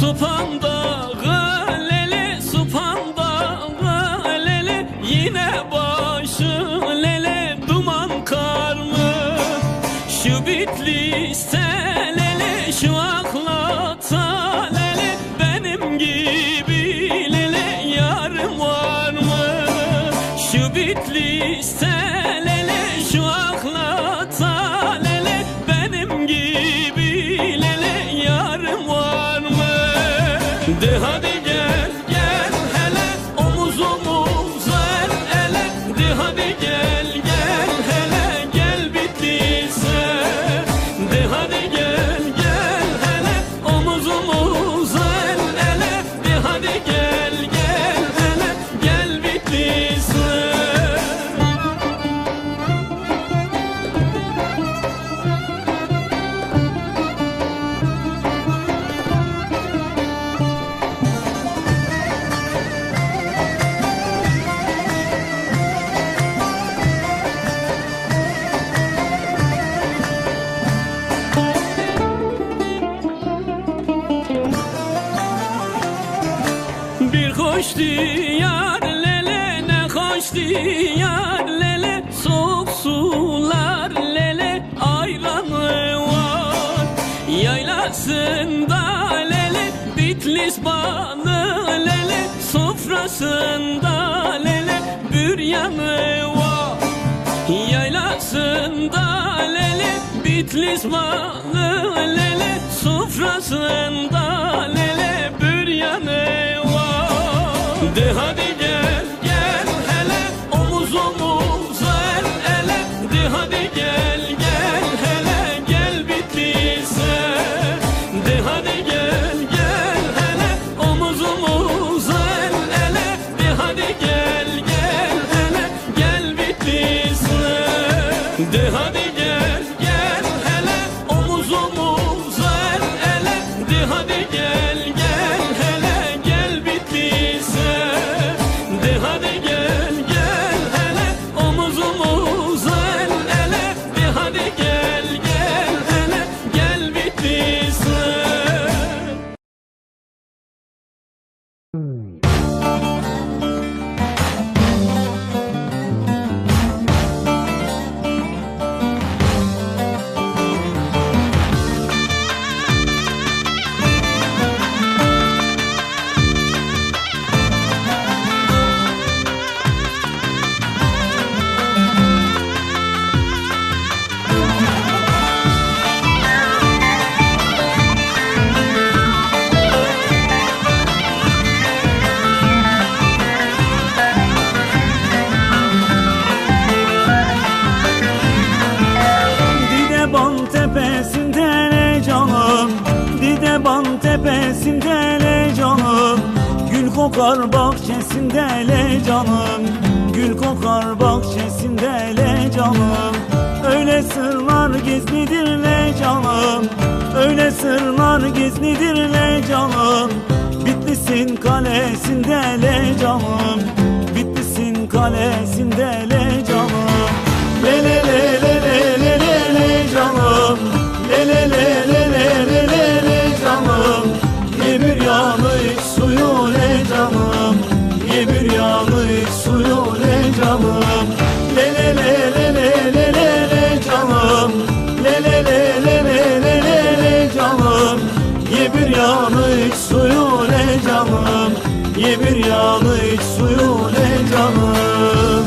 Supanda lele, supanda lele, yine başı lele, duman karlı. Şu Bitlis'te lele, şu Aklat'ta lele, benim gibi lele yarım var mı? Şu Bitlis'te lele, şu Aklat'ta lele, benim gibi lele yarım var mı? De hadi gel gel hele, omuz omuza el ele. De hadi gel gel hele, gel Bitlis'e. De hadi gel gel hele, omuz omuza el ele. De hadi gel gel hele, gel Bitlis'e. Bir hoş diyar lele, ne hoş diyar lele, soğuk sular lele, ayranı var. Yaylasında lele, Bitlis balı lele, sofrasında lele, büryanı var. Yaylasında lele, Bitlis balı lele, sofrasında lele, büryanı var. De hadi gel gel hele, omuz omuza el ele. De hadi gel gel hele, gel Bitlis'e. De hadi gel gel hele, omuz omuza el ele. De hadi gel gel hele, gel Bitlis'e. De hadi gel gel hele, omuz omuza el ele. De hadi gel gel hele, gel Bitlis'e. De hadi gel gel hele, omuz omuza el ele. De hadi gel gel hele, gel Bitlis'e. Tepesinde le canım, gül kokar bahçesinde le canım, gül kokar bahçesinde le canım. Öyle sırlar gizlidir le canım, öyle sırlar gizlidir le canım. Bitlis'in kalesinde le canım, Bitlis'in kalesinde le canım. Le le le le le le le le canım, le le le le le le le le canım. Ye bir yanık suyu le canım, ye bir yanık suyu le canım. Le le le le le le le le canım, le le le le le le le le canım. Ye bir yanık suyu le canım, ye bir yanık suyu le canım.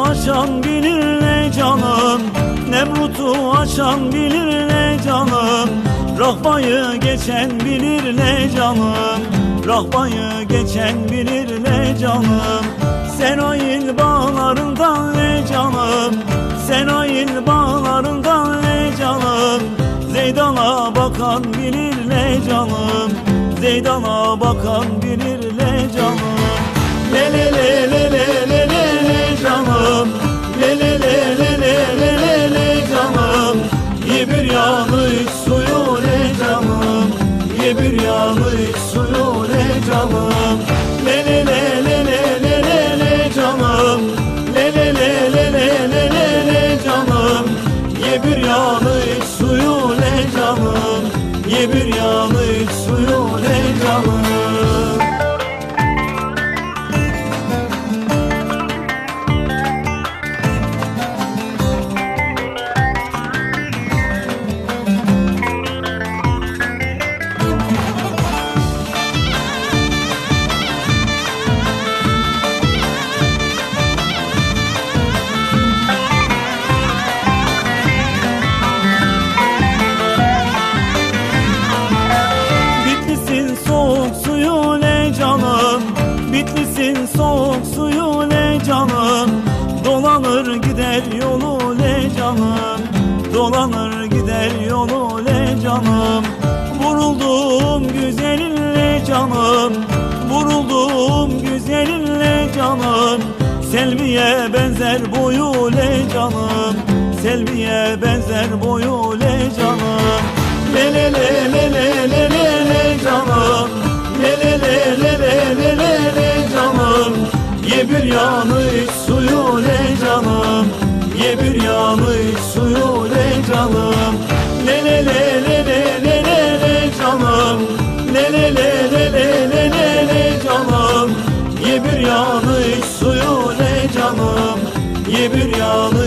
Aşan bilir ne canım, Nemrut'u aşan bilir ne canım. Rahbayı geçen bilir ne canım, Rahbayı geçen bilir ne canım. Senail bağlarından ne canım, Senail bağlarından ne canım. Zeydan'a bakan bilir ne canım, Zeydan'a bakan bilir ne canım. Le le le le le le le le canım. Le le le le le le le le canım. Ye bir yanık suyu le canım. Ye bir yanık suyu le canım. Le le le le le le le le canım. Le le le le le le le le canım. Ye bir yanık suyu le canım. Ye bir yanık suyu le canım. Bitlis'in soğuk suyu ne canım. Bitlis'in soğuk suyu ne canım. Dolanır gider yolu ne canım. Dolanır gider yolu ne canım. Vuruldum güzelinle canım. Vuruldum güzelinle canım. Selviye benzer boyu le canım. Selviye benzer boyu le canım. Le le le le le le le le canım. Le le le le le le le le canım. Ye bir yanık suyu le canım. Ye bir yanık suyu le canım. Le le le le le le le le canım. Le le le le le le le le canım. Ye bir yanık suyu le canım. Ye bir yanık